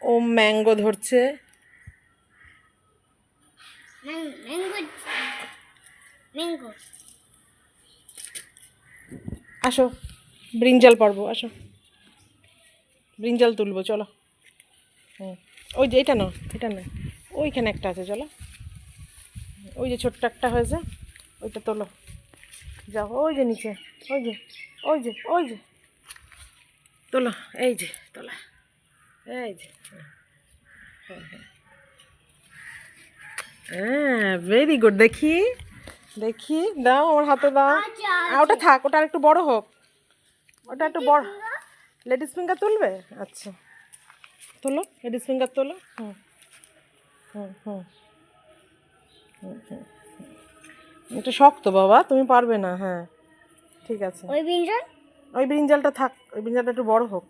ও mango ধরছে। আসো brinjal পারবো, আসো ব্রিঞ্জাল তুলবো চলো। হুম, ওই যে এটা না, এটা না, ওইখানে একটা আছে, চলো ওই যে ছোট্ট একটা হয়েছে ওইটা তোলো, যাও ওই যে নিচে, ওই যে ওই যে ওই যে তোলো, এই যে তোলা, এই যে, হ্যাঁ ভেরি গুড। দেখি দেখি, দাও আমার হাতে দাও। ওটা থাক, ওটা আর একটু বড় হোক, ওটা একটু বড়। লেডিস ফিঙ্গার তুলবে? আচ্ছা তোলো, লেডিস ফিঙ্গার তোলো। হুম হুম হুম, এটা শক্ত বাবা, তুমি পারবে না। হ্যাঁ ঠিক আছে, ওই ব্রিঞ্জাল, ওই ব্রিঞ্জালটা থাক, ওই ব্রিঞ্জালটা একটু বড় হোক।